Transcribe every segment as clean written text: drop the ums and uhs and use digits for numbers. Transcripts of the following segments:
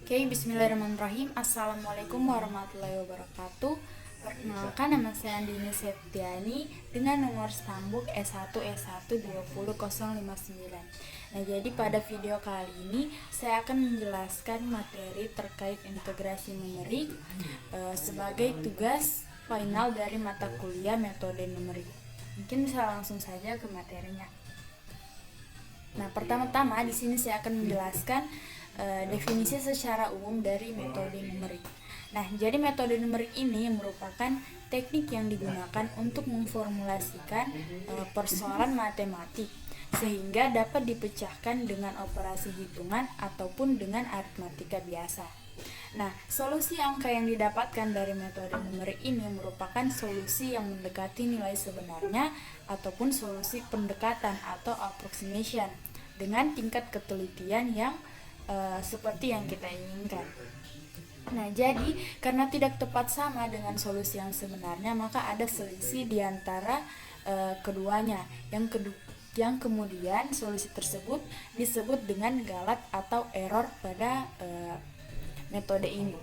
Oke, bismillahirrahmanirrahim. Assalamualaikum warahmatullahi wabarakatuh. Perkenalkan, nama saya Andini Septiani dengan nomor stambuk S1 S1 20059. Nah, jadi pada video kali ini saya akan menjelaskan materi terkait integrasi numerik sebagai tugas final dari mata kuliah metode numerik. Mungkin bisa langsung saja ke materinya. Nah, pertama-tama di sini saya akan menjelaskan definisi secara umum dari metode numerik. Nah, jadi metode numerik ini merupakan teknik yang digunakan untuk memformulasikan persoalan matematik sehingga dapat dipecahkan dengan operasi hitungan ataupun dengan aritmatika biasa. Nah, solusi angka yang didapatkan dari metode numerik ini merupakan solusi yang mendekati nilai sebenarnya ataupun solusi pendekatan atau approximation dengan tingkat ketelitian yang seperti yang kita inginkan. Nah, jadi karena tidak tepat sama dengan solusi yang sebenarnya, maka ada selisih di antara keduanya. Yang kemudian solusi tersebut disebut dengan galat atau error pada metode ini.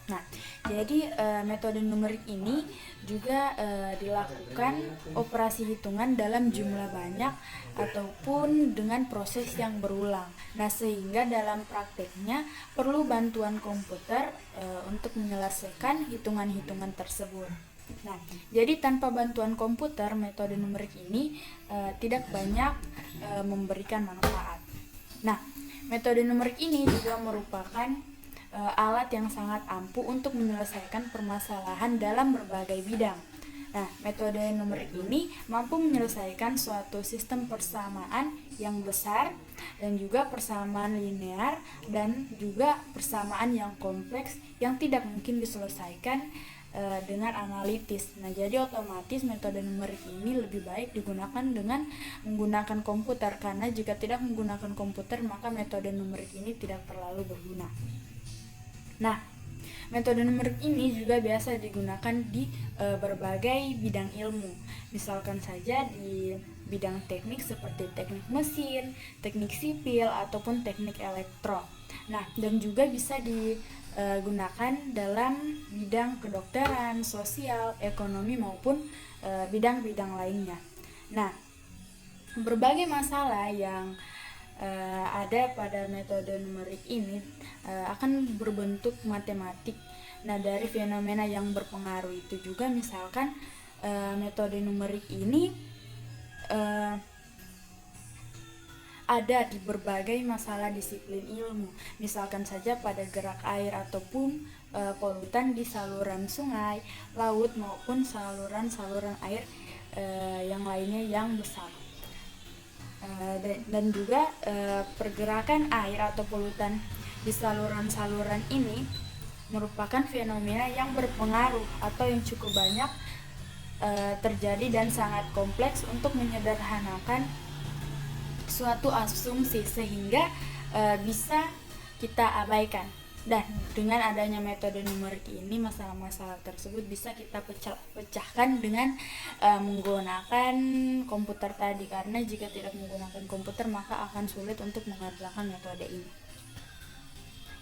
Nah, jadi metode numerik ini juga dilakukan operasi hitungan dalam jumlah banyak ataupun dengan proses yang berulang. Nah, sehingga dalam prakteknya perlu bantuan komputer untuk menyelesaikan hitungan-hitungan tersebut. Nah, jadi tanpa bantuan komputer, metode numerik ini tidak banyak memberikan manfaat. Nah, metode numerik ini juga merupakan alat yang sangat ampuh untuk menyelesaikan permasalahan dalam berbagai bidang. Nah, metode numerik ini mampu menyelesaikan suatu sistem persamaan yang besar dan juga persamaan linear dan juga persamaan yang kompleks yang tidak mungkin diselesaikan dengan analitis. Nah, jadi otomatis metode numerik ini lebih baik digunakan dengan menggunakan komputer, karena jika tidak menggunakan komputer maka metode numerik ini tidak terlalu berguna. Nah, metode numerik ini juga biasa digunakan di berbagai bidang ilmu. Misalkan saja di bidang teknik seperti teknik mesin, teknik sipil, ataupun teknik elektro. Nah, dan juga bisa digunakan dalam bidang kedokteran, sosial, ekonomi, maupun bidang-bidang lainnya. Nah, berbagai masalah yang ada pada metode numerik ini akan berbentuk matematik. Nah, dari fenomena yang berpengaruh itu juga misalkan metode numerik ini ada di berbagai masalah disiplin ilmu. Misalkan saja pada gerak air ataupun polutan di saluran sungai, laut maupun saluran-saluran air yang lainnya yang besar. Dan juga pergerakan air atau polutan di saluran-saluran ini merupakan fenomena yang berpengaruh atau yang cukup banyak terjadi dan sangat kompleks untuk menyederhanakan suatu asumsi sehingga bisa kita abaikan. Dan dengan adanya metode numerik ini, masalah-masalah tersebut bisa kita pecahkan dengan menggunakan komputer tadi, karena jika tidak menggunakan komputer maka akan sulit untuk mengerjakan metode ini.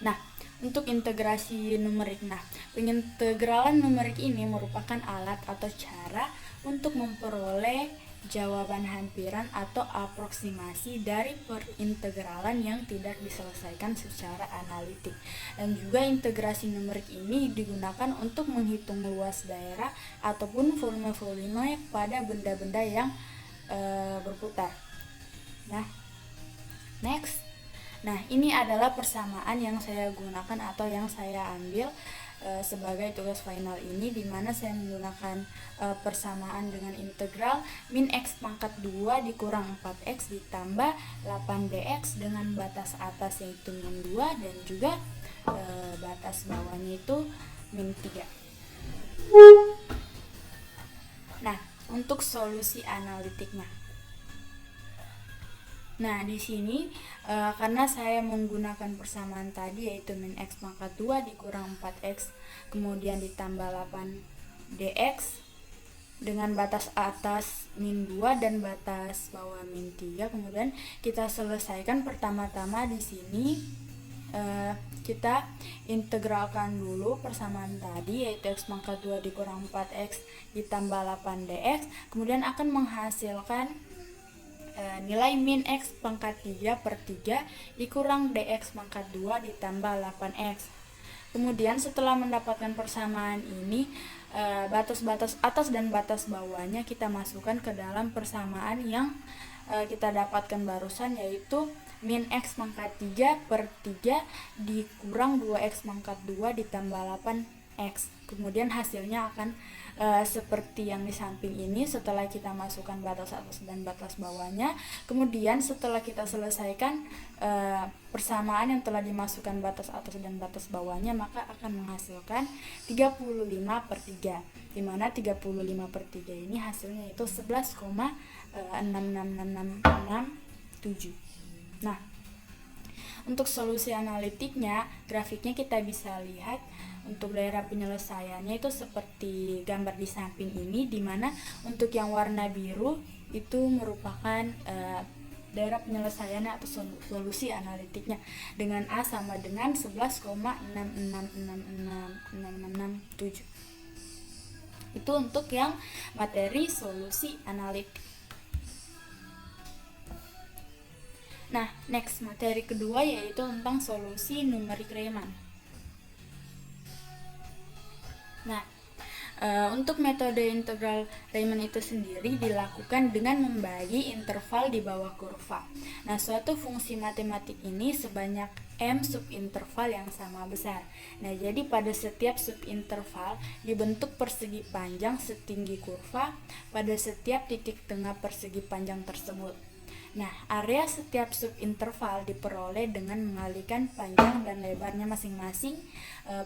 Nah, untuk integrasi numerik. Nah, pengintegralan numerik ini merupakan alat atau cara untuk memperoleh jawaban hampiran atau aproksimasi dari perintegralan yang tidak diselesaikan secara analitik. Dan juga integrasi numerik ini digunakan untuk menghitung luas daerah ataupun volume pada benda-benda yang berputar. Nah, next. Nah, ini adalah persamaan yang saya gunakan atau yang saya ambil sebagai tugas final ini, di mana saya menggunakan persamaan dengan integral min x pangkat 2 dikurang 4x ditambah 8dx dengan batas atas yaitu min 2 dan juga batas bawahnya itu min 3. Nah, untuk solusi analitiknya. Nah, di sini karena saya menggunakan persamaan tadi yaitu min x pangkat 2 dikurang 4x kemudian ditambah 8dx dengan batas atas min 2 dan batas bawah min 3, kemudian kita selesaikan pertama-tama di sini kita integralkan dulu persamaan tadi, yaitu x pangkat 2 dikurang 4x ditambah 8dx, kemudian akan menghasilkan nilai min x pangkat 3 per 3 dikurang dx pangkat 2 ditambah 8x. Kemudian setelah mendapatkan persamaan ini, batas-batas atas dan batas bawahnya kita masukkan ke dalam persamaan yang kita dapatkan barusan, yaitu min x pangkat 3 per 3 dikurang 2x pangkat 2 ditambah 8x. Kemudian hasilnya akan seperti yang di samping ini setelah kita masukkan batas atas dan batas bawahnya. Kemudian setelah kita selesaikan persamaan yang telah dimasukkan batas atas dan batas bawahnya, maka akan menghasilkan 35 per 3, dimana 35 per 3 ini hasilnya itu 11,66667. Nah, untuk solusi analitiknya, grafiknya kita bisa lihat untuk daerah penyelesaiannya itu seperti gambar di samping ini, dimana untuk yang warna biru itu merupakan daerah penyelesaiannya atau solusi analitiknya dengan A sama dengan 11,6666667. Itu untuk yang materi solusi analitik. Nah, next materi kedua yaitu tentang solusi numerik Riemann. Nah, untuk metode integral Riemann itu sendiri dilakukan dengan membagi interval di bawah kurva. Nah, suatu fungsi matematik ini sebanyak m subinterval yang sama besar. Nah, jadi pada setiap subinterval dibentuk persegi panjang setinggi kurva pada setiap titik tengah persegi panjang tersebut. Nah, area setiap subinterval diperoleh dengan mengalihkan panjang dan lebarnya masing-masing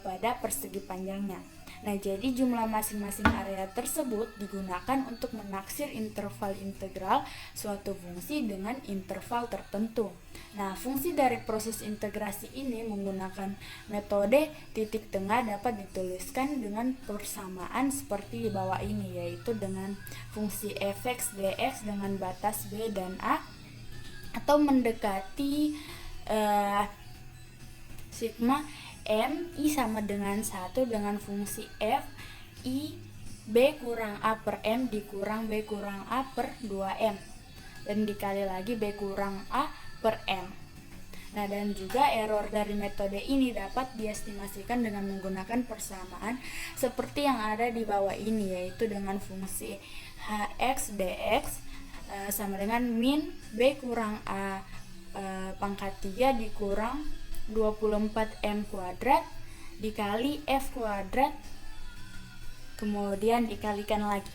pada persegi panjangnya. Nah, jadi jumlah masing-masing area tersebut digunakan untuk menaksir interval integral suatu fungsi dengan interval tertentu. Nah, fungsi dari proses integrasi ini menggunakan metode titik tengah dapat dituliskan dengan persamaan seperti di bawah ini, yaitu dengan fungsi fx dx dengan batas b dan a, atau mendekati sigma m i sama dengan 1 dengan fungsi f i b kurang a per m dikurang b kurang a per 2m dan dikali lagi b kurang a per m. Nah, dan juga error dari metode ini dapat diestimasikan dengan menggunakan persamaan seperti yang ada di bawah ini, yaitu dengan fungsi hx dx sama dengan min b kurang a pangkat 3 dikurang 24m kuadrat dikali f kuadrat kemudian dikalikan lagi.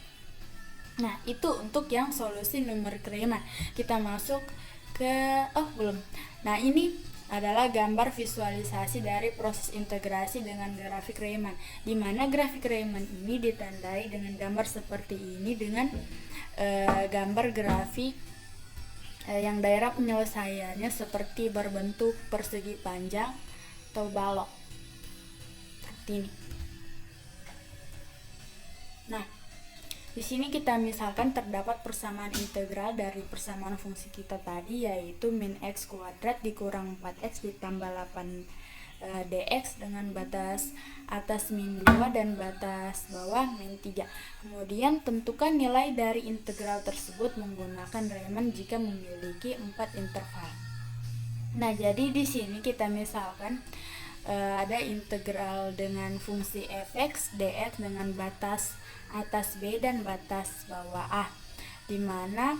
Nah, itu untuk yang solusi numerik Riemann. Kita masuk ke belum. Nah, ini adalah gambar visualisasi dari proses integrasi dengan grafik Riemann, di mana grafik Riemann ini ditandai dengan gambar seperti ini dengan gambar grafik yang daerah penyelesaiannya seperti berbentuk persegi panjang atau balok seperti ini. Nah, di sini kita misalkan terdapat persamaan integral dari persamaan fungsi kita tadi, yaitu min x kuadrat dikurang 4x ditambah 8 dx dengan batas atas min 2 dan batas bawah min 3. Kemudian tentukan nilai dari integral tersebut menggunakan Riemann jika memiliki 4 interval. Nah, jadi di sini kita misalkan ada integral dengan fungsi fx dx dengan batas atas b dan batas bawah a, di mana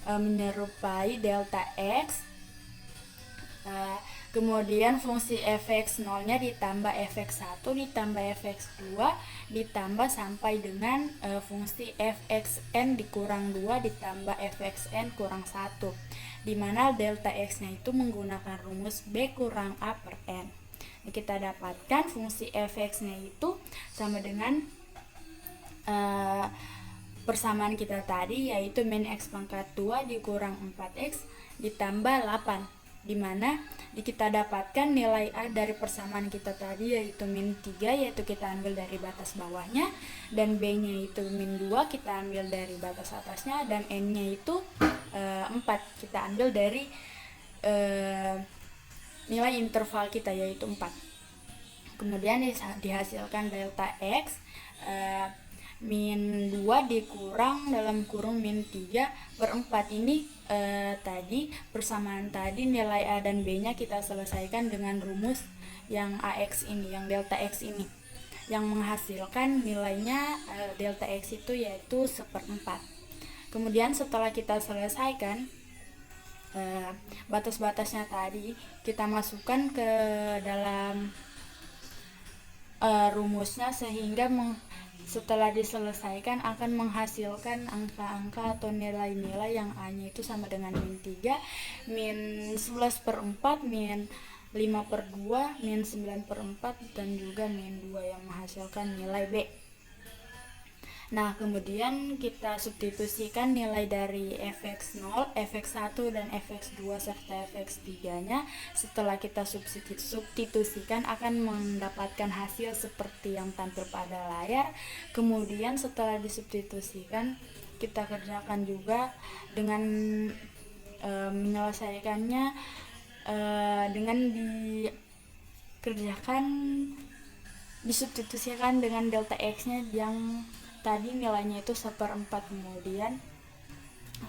menyerupai delta x. Kemudian fungsi fx 0-nya ditambah fx 1 ditambah fx 2 ditambah sampai dengan fungsi fxn dikurang 2 ditambah fxn kurang 1, di mana delta x-nya itu menggunakan rumus b kurang a per n. Nah, kita dapatkan fungsi fx-nya itu sama dengan persamaan kita tadi, yaitu min x pangkat 2 dikurang 4x ditambah 8, di mana kita dapatkan nilai A dari persamaan kita tadi yaitu min 3, yaitu kita ambil dari batas bawahnya, dan B-nya itu min 2 kita ambil dari batas atasnya, dan N-nya itu 4 kita ambil dari nilai interval kita yaitu 4. Kemudian dihasilkan delta X min 2 dikurang dalam kurung min 3/4. Ini tadi persamaan tadi nilai A dan B nya kita selesaikan dengan rumus yang AX ini, yang delta X ini, yang menghasilkan nilainya delta X itu yaitu 1/4. Kemudian setelah kita selesaikan batas-batasnya tadi, kita masukkan ke dalam rumusnya, sehingga setelah diselesaikan akan menghasilkan angka-angka atau nilai-nilai yang A-nya itu sama dengan min 3, min 11/4, min 5/2, min 9/4, dan juga min 2 yang menghasilkan nilai B. Nah, kemudian kita substitusikan nilai dari fx0, fx1, dan fx2 serta fx3 nya. Setelah kita substitusikan akan mendapatkan hasil seperti yang tampil pada layar. Kemudian setelah disubstitusikan, kita kerjakan juga dengan menyelesaikannya dengan disubstitusikan dengan delta x nya yang tadi nilainya itu 1/4. Kemudian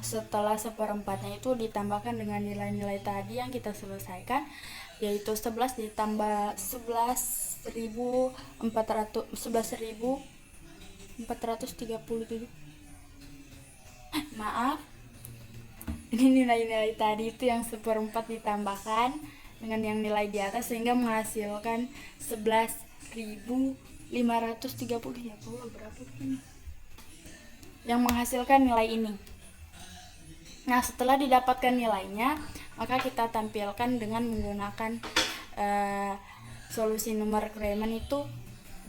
setelah 1/4-nya itu ditambahkan dengan nilai-nilai tadi yang kita selesaikan, yaitu 11 ditambah 11.437. Maaf, ini nilai-nilai tadi itu yang 1/4 ditambahkan dengan yang nilai di atas, sehingga menghasilkan 11.530. ya berapa ini yang menghasilkan nilai ini. Nah, setelah didapatkan nilainya, maka kita tampilkan dengan menggunakan solusi numerik Riemann itu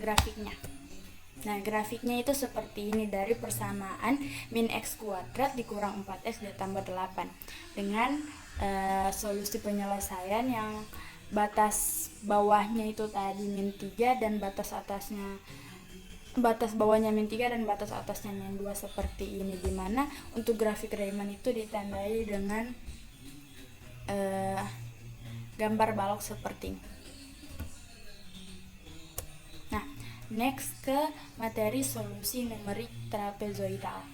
grafiknya. Nah, grafiknya itu seperti ini, dari persamaan min x kuadrat dikurang 4x ditambah 8 dengan solusi penyelesaian yang batas bawahnya itu tadi min 3 dan batas bawahnya min 3 dan batas atasnya min 2 seperti ini, dimana untuk grafik Riemann itu ditandai dengan gambar balok seperti ini. Nah, next ke materi solusi numerik trapezoidal.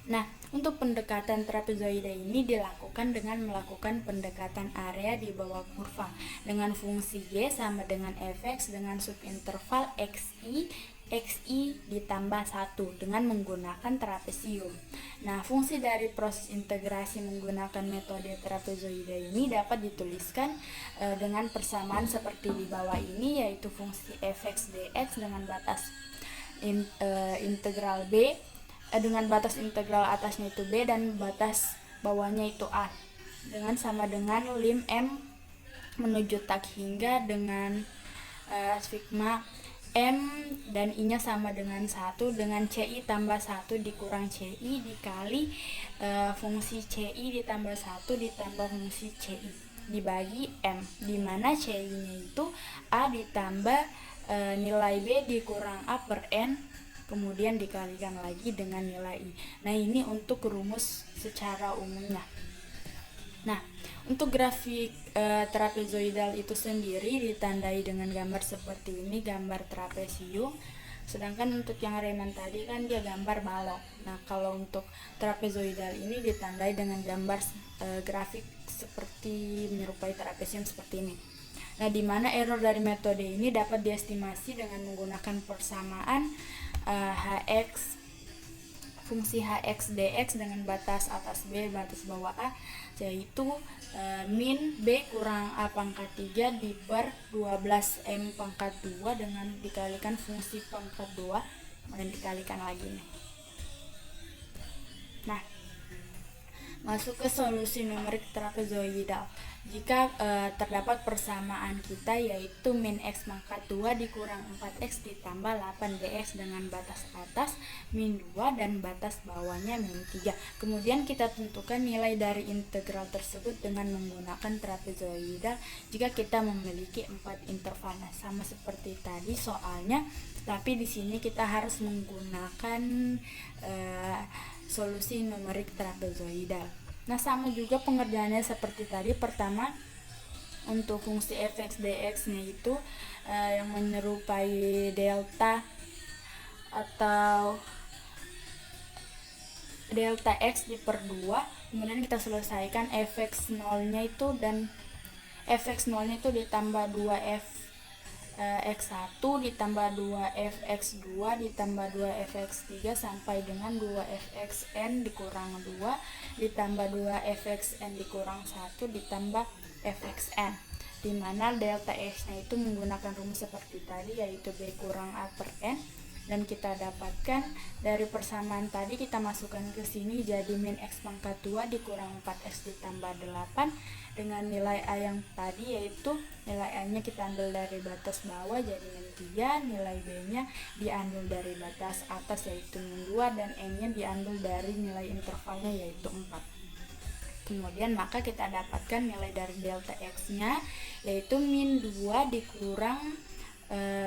Nah, untuk pendekatan trapezoida ini dilakukan dengan melakukan pendekatan area di bawah kurva dengan fungsi Y sama dengan fx dengan subinterval xi ditambah 1 dengan menggunakan trapesium. Nah, fungsi dari proses integrasi menggunakan metode trapezoida ini dapat dituliskan dengan persamaan seperti di bawah ini, yaitu fungsi fx dx dengan batas integral b dengan batas integral atasnya itu B dan batas bawahnya itu A, dengan sama dengan lim M menuju tak hingga dengan sigma M dan I nya sama dengan 1 dengan CI tambah 1 dikurang CI dikali fungsi CI ditambah 1 ditambah fungsi CI dibagi M, dimana CI nya itu A ditambah nilai B dikurang A per N, kemudian dikalikan lagi dengan nilai I. Nah, ini untuk rumus secara umumnya. Nah, untuk grafik trapezoidal itu sendiri ditandai dengan gambar seperti ini, gambar trapesium. Sedangkan untuk yang Riemann tadi kan dia gambar balok. Nah, kalau untuk trapezoidal ini ditandai dengan gambar grafik seperti menyerupai trapesium seperti ini. Nah, di mana error dari metode ini dapat diestimasi dengan menggunakan persamaan fungsi hx dx dengan batas atas B batas bawah A, yaitu min B kurang A pangkat 3 dibar 12M pangkat 2 dengan dikalikan fungsi pangkat 2 dan dikalikan lagi nih. Nah, masuk ke solusi numerik trapezoidal. Jika terdapat persamaan kita, yaitu min x pangkat 2 dikurang 4x ditambah 8dx dengan batas atas min 2 dan batas bawahnya min 3. Kemudian kita tentukan nilai dari integral tersebut dengan menggunakan trapezoidal jika kita memiliki 4 interval. Nah, sama seperti tadi soalnya, tapi di sini kita harus menggunakan solusi numerik trapezoidal. Nah, sama juga pengerjaannya seperti tadi. Pertama, untuk fungsi fx dx nya itu yang menyerupai delta atau delta x per 2, kemudian kita selesaikan fx 0 nya itu, dan fx 0 nya itu ditambah 2f x1 ditambah 2fx2 ditambah 2fx3 sampai dengan 2fxn dikurang 2 ditambah 2fxn dikurang 1 ditambah fxn, dimana delta x nya itu menggunakan rumus seperti tadi, yaitu b kurang a per n. Dan kita dapatkan dari persamaan tadi, kita masukkan ke sini jadi min x pangkat 2 dikurang 4x ditambah 8 dengan nilai a yang tadi, yaitu nilai a nya kita ambil dari batas bawah jadi min 3, nilai b nya diambil dari batas atas yaitu min 2, dan n nya diambil dari nilai intervalnya yaitu 4. Kemudian maka kita dapatkan nilai dari delta x nya yaitu min 2 dikurang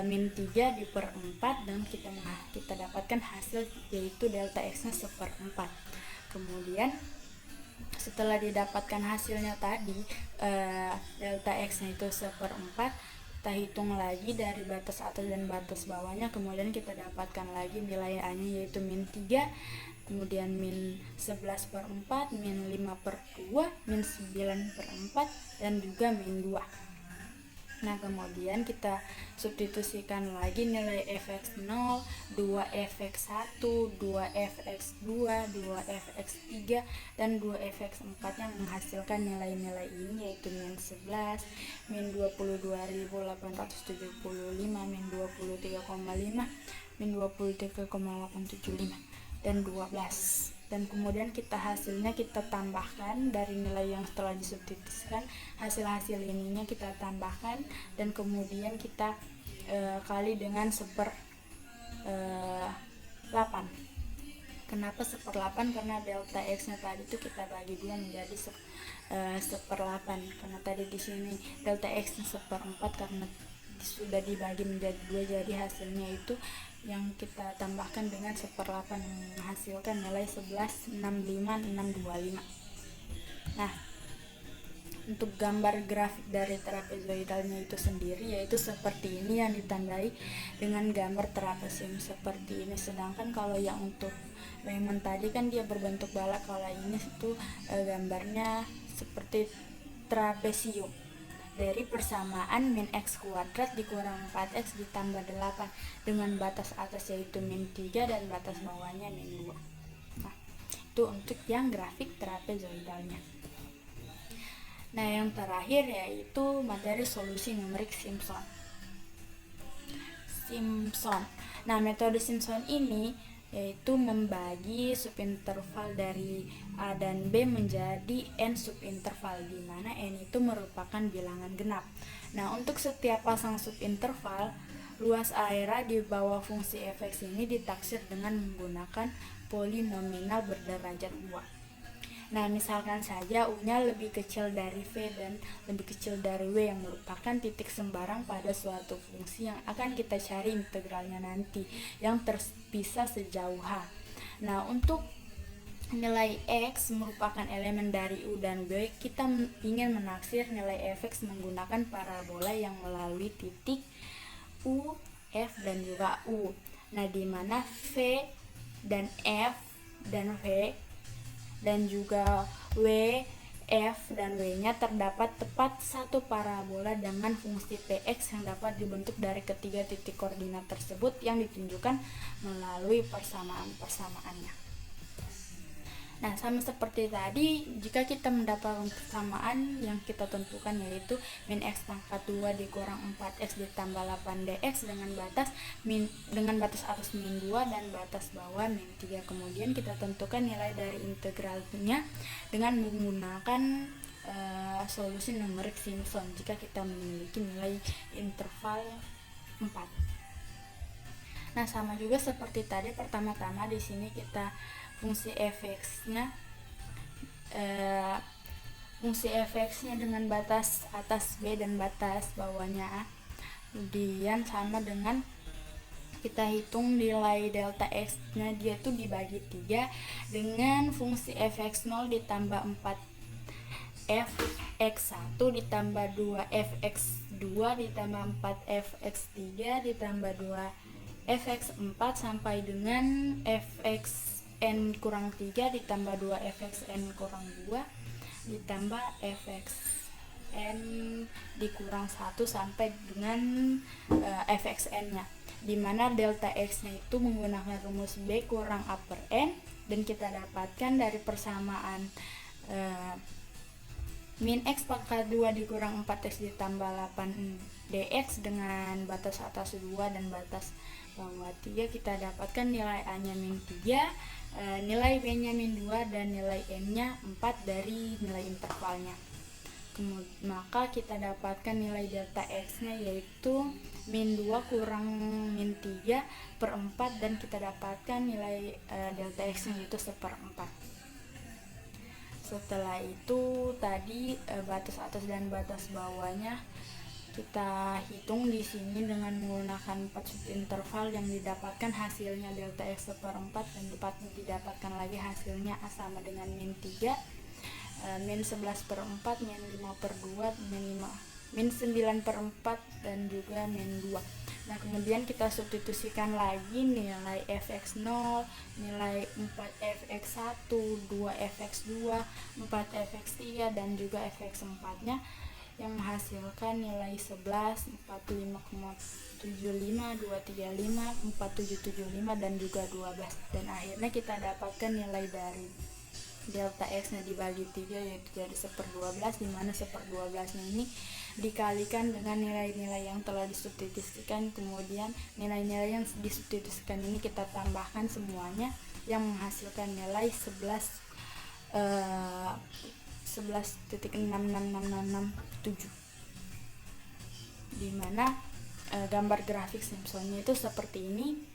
min 3 per 4, dan kita dapatkan hasil yaitu delta x nya 1/4. Kemudian setelah didapatkan hasilnya tadi, delta x nya itu 1/4, kita hitung lagi dari batas atas dan batas bawahnya, kemudian kita dapatkan lagi nilai a nya yaitu min 3, kemudian min 11/4, min 5/2, min 9/4, dan juga min 2. Nah, kemudian kita substitusikan lagi nilai fx0, 2fx1, 2fx2, 2fx3, dan 2fx4 yang menghasilkan nilai-nilai ini, yaitu min 11, min 22.875, min 23,5, min 23,875, dan 12. Dan kemudian hasilnya kita tambahkan dari nilai yang setelah disubstitusikan, hasil ininya kita tambahkan, dan kemudian kita kali dengan 1/8. Kenapa 1/8? Karena delta x nya tadi itu kita bagi 2 menjadi 1/8, karena tadi di sini delta x nya 1/4 karena sudah dibagi menjadi 2, jadi hasilnya itu yang kita tambahkan dengan 1/8 menghasilkan nilai 11,65625. Nah, untuk gambar grafik dari trapezoidalnya itu sendiri yaitu seperti ini, yang ditandai dengan gambar trapesium seperti ini. Sedangkan kalau yang untuk Riemann tadi kan dia berbentuk balak, kalau ini itu gambarnya seperti trapesium dari persamaan min x kuadrat dikurang 4x ditambah 8 dengan batas atas yaitu min 3 dan batas bawahnya min 2. Nah, itu untuk yang grafik trapezoidalnya. Nah, yang terakhir yaitu materi solusi numerik Simpson. Nah, metode Simpson ini yaitu membagi subinterval dari A dan B menjadi n subinterval, di mana n itu merupakan bilangan genap. Nah, untuk setiap pasang subinterval, luas area di bawah fungsi fx ini ditaksir dengan menggunakan polinominal berderajat 2. Nah, misalkan saja U-nya lebih kecil dari V dan lebih kecil dari W, yang merupakan titik sembarang pada suatu fungsi yang akan kita cari integralnya nanti, yang terpisah sejauh H. Nah, untuk nilai X merupakan elemen dari U dan B, kita ingin menaksir nilai fx menggunakan parabola yang melalui titik U, F, dan juga U. Nah, di mana V dan F dan V dan juga W, F, dan W-nya terdapat tepat satu parabola dengan fungsi Px yang dapat dibentuk dari ketiga titik koordinat tersebut yang ditunjukkan melalui persamaan-persamaannya. Nah, sama seperti tadi, jika kita mendapatkan persamaan yang kita tentukan yaitu min x pangkat 2 dikurang 4x ditambah 8dx dengan batas atas min 2 dan batas bawah min 3. Kemudian kita tentukan nilai dari integralnya dengan menggunakan solusi numerik Simpson jika kita memiliki nilai interval 4. Nah, sama juga seperti tadi, pertama-tama di sini kita fungsi fx-nya dengan batas atas B dan batas bawahnya A. Kemudian sama dengan kita hitung nilai delta x nya dia tuh dibagi 3 dengan fungsi fx0 ditambah 4 fx1 ditambah 2 fx2 ditambah 4 fx3 ditambah 2 fx4 sampai dengan fxn kurang 3 ditambah 2 fxn kurang 2 ditambah fxn dikurang 1 sampai dengan fxn nya, dimana delta x nya itu menggunakan rumus B kurang upper N, dan kita dapatkan dari persamaan min x pangkat 2 dikurang 4x ditambah 8 dx dengan batas atas 2 dan batas bawah 3, kita dapatkan nilai a nya min 3, nilai b nya min 2, dan nilai n nya 4 dari nilai intervalnya. Maka kita dapatkan nilai delta x nya yaitu min 2 kurang min 3 per 4, dan kita dapatkan nilai delta x nya yaitu 1/4. Setelah itu tadi batas atas dan batas bawahnya kita hitung di sini dengan menggunakan 4 subinterval yang didapatkan hasilnya delta x 1/4, dan didapatkan lagi hasilnya a sama dengan min 3, min 11/4, min 5/2, min 9/4, dan juga min 2. Nah, kemudian kita substitusikan lagi nilai fx0, nilai 4fx1, 2fx2, 4fx3, dan juga fx4-nya yang menghasilkan nilai 11, 45,75, 235, 4775, dan juga 12. Dan akhirnya kita dapatkan nilai dari delta x nya dibagi 3 yaitu jadi 1/12, dimana 1/12 nya ini dikalikan dengan nilai-nilai yang telah disubstitusikan, kemudian nilai-nilai yang disubstitusikan ini kita tambahkan semuanya yang menghasilkan nilai 11,66667, dimana gambar grafik Simpsonnya itu seperti ini.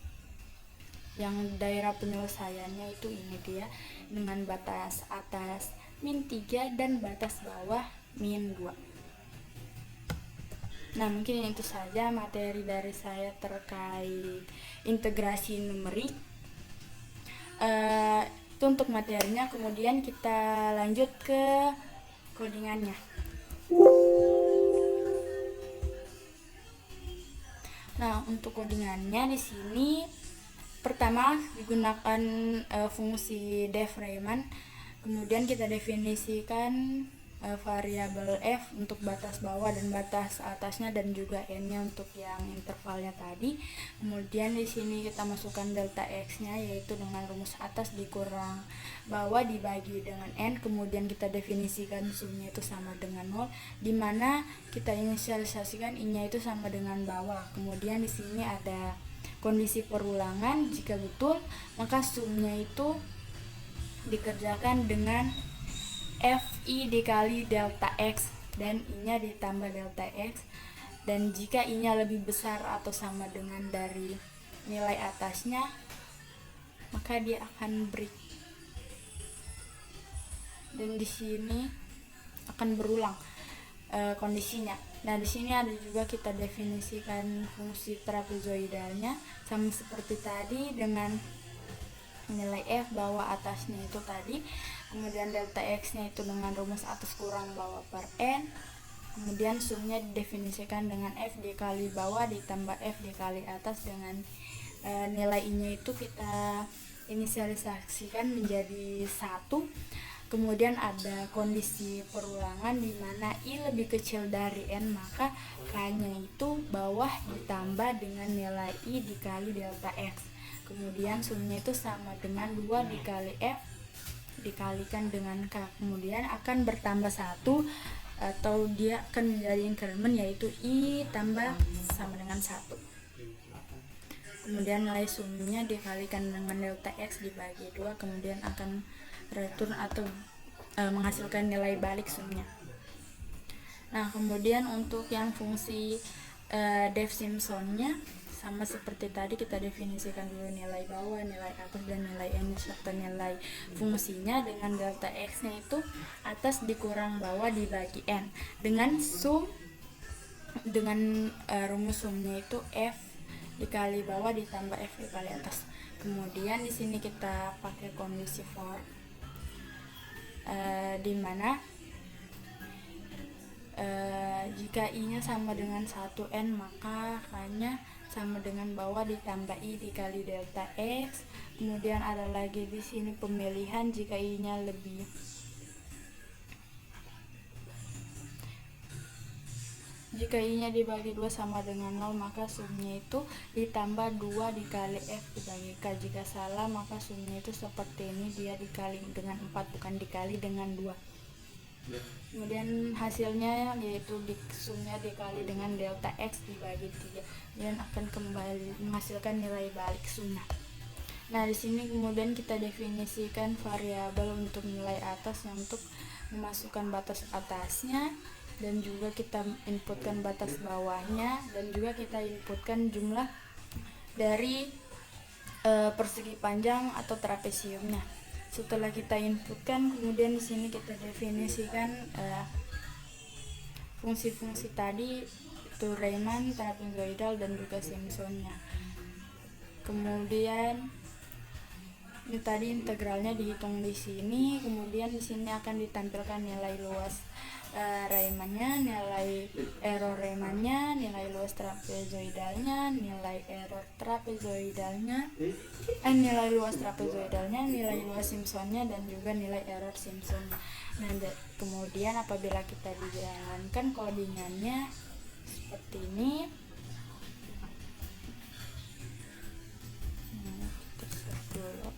Yang daerah penyelesaiannya itu ini dia, dengan batas atas min 3 dan batas bawah min 2. Nah, mungkin itu saja materi dari saya terkait integrasi numerik. Itu untuk materinya, kemudian kita lanjut ke codingannya. Nah, untuk codingannya di sini pertama digunakan fungsi def Riemann, kemudian kita definisikan variabel f untuk batas bawah dan batas atasnya, dan juga n-nya untuk yang intervalnya tadi. Kemudian di sini kita masukkan delta x-nya yaitu dengan rumus atas dikurang bawah dibagi dengan n, kemudian kita definisikan sumnya itu sama dengan 0, dimana kita inisialisasikan i-nya itu sama dengan bawah. Kemudian di sini ada kondisi perulangan, jika betul maka sumnya itu dikerjakan dengan fi dikali delta x dan i-nya ditambah delta x, dan jika i-nya lebih besar atau sama dengan dari nilai atasnya maka dia akan break, dan di sini akan berulang kondisinya. Nah, di sini ada juga kita definisikan fungsi trapezoidalnya sama seperti tadi dengan nilai f bawah atasnya itu tadi, kemudian delta x-nya itu dengan rumus atas kurang bawah per n, kemudian sumnya didefinisikan dengan f dikali bawah ditambah f dikali atas, dengan nilai i-nya itu kita inisialisasikan menjadi 1. Kemudian ada kondisi perulangan di mana i lebih kecil dari n, maka k-nya itu bawah ditambah dengan nilai i dikali delta x. Kemudian sumnya itu sama dengan 2 dikali f dikalikan dengan k. Kemudian akan bertambah 1 atau dia akan menjadi increment yaitu i tambah sama dengan 1. Kemudian nilai sumnya dikalikan dengan delta x dibagi 2, kemudian akan return atau menghasilkan nilai balik sumnya. Nah, kemudian untuk yang fungsi def Simpsonnya sama seperti tadi, kita definisikan dulu nilai bawah, nilai atas, dan nilai n serta nilai fungsinya dengan delta x-nya itu atas dikurang bawah dibagi n, dengan sum dengan rumus sumnya itu f dikali bawah ditambah F dikali atas. Kemudian di sini kita pakai kondisi for, di mana jika I-nya sama dengan 1N maka K-nya sama dengan bawah ditambah I dikali delta X. Kemudian ada lagi di sini pemilihan, jika I-nya dibagi 2 sama dengan 0 maka sumnya itu ditambah 2 dikali F dibagi K. Jika salah maka sumnya itu seperti ini, dia dikali dengan 4 bukan dikali dengan 2. Kemudian hasilnya yaitu sumnya dikali dengan delta X dibagi 3 dan akan kembali menghasilkan nilai balik sumnya. Nah, di sini kemudian kita definisikan variabel untuk nilai atas yang untuk memasukkan batas atasnya, dan juga kita inputkan batas bawahnya, dan juga kita inputkan jumlah dari persegi panjang atau trapesiumnya. Setelah kita inputkan, kemudian di sini kita definisikan fungsi-fungsi tadi, itu Riemann, trapezoidal, dan juga Simpsonnya. Kemudian ini tadi integralnya dihitung di sini. Kemudian di sini akan ditampilkan nilai luas Riemann-nya, nilai error Riemann-nya, nilai luas trapezoidalnya, nilai error trapezoidalnya, nilai luas trapezoidalnya, nilai luas Simpsonnya, dan juga nilai error Simpsonnya. Nah, kemudian apabila kita dijalankan codingannya seperti ini, kita save dulu.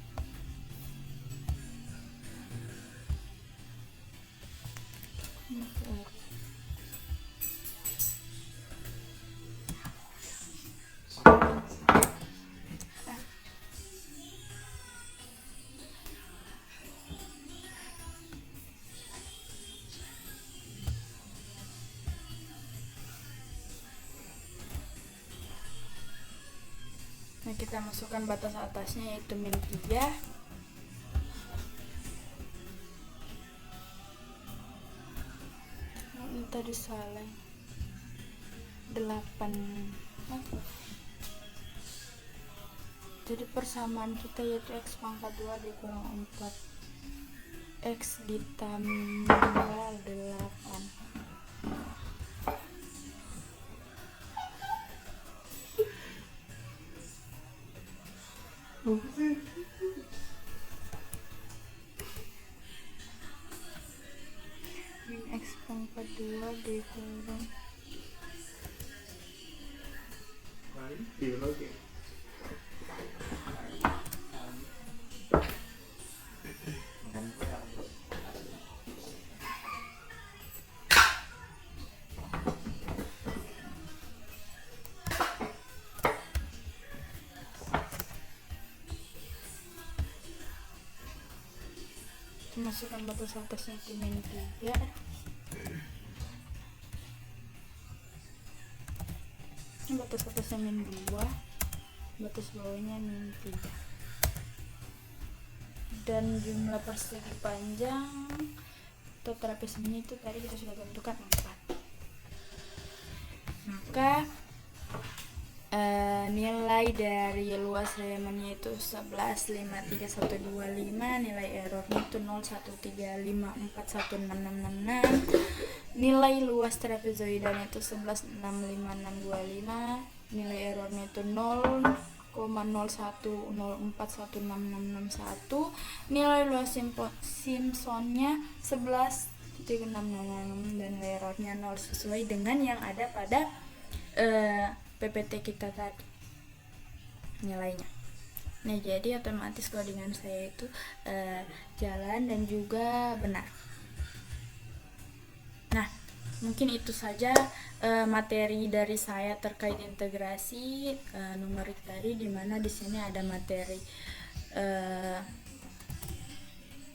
Nah, kita masukkan batas atasnya yaitu min 3. Ini tadi salah, 8. Jadi persamaan kita yaitu X pangkat 2 dikurang 4 X ditambah 8. Min X pangkat 2 dikurang masukkan batas atasnya ke min 3, batas atasnya min 2, batas bawahnya min 3, dan jumlah persegi panjang atau trapesiumnya itu tadi kita sudah tentukan 4. Maka nilai dari luas Riemann-nya itu 11,53125, nilai errornya itu 0,13541666, nilai luas trapezoidalnya itu 11,65625, nilai errornya itu 0,0104166661, nilai luas Simpsonnya 11,666, dan nilai errornya 0 sesuai dengan yang ada pada PPT kita tadi nilainya. Nah, jadi otomatis codingan saya itu jalan dan juga benar. Nah, mungkin itu saja materi dari saya terkait integrasi numerik tadi, di mana di sini ada materi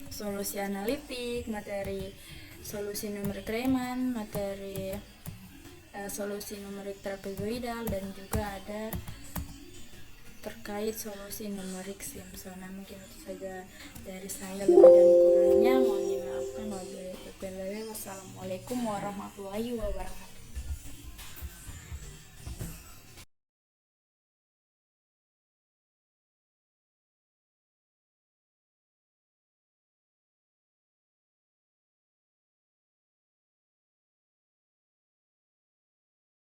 solusi analitik, materi solusi numerik Riemann, materi solusi numerik trapezoidal, dan juga ada terkait solusi numerik Simpson. Nah, mungkin itu saja dari saya, lebih dan kurangnya mohon dimaafkan. Wassalamualaikum warahmatullahi wabarakatuh.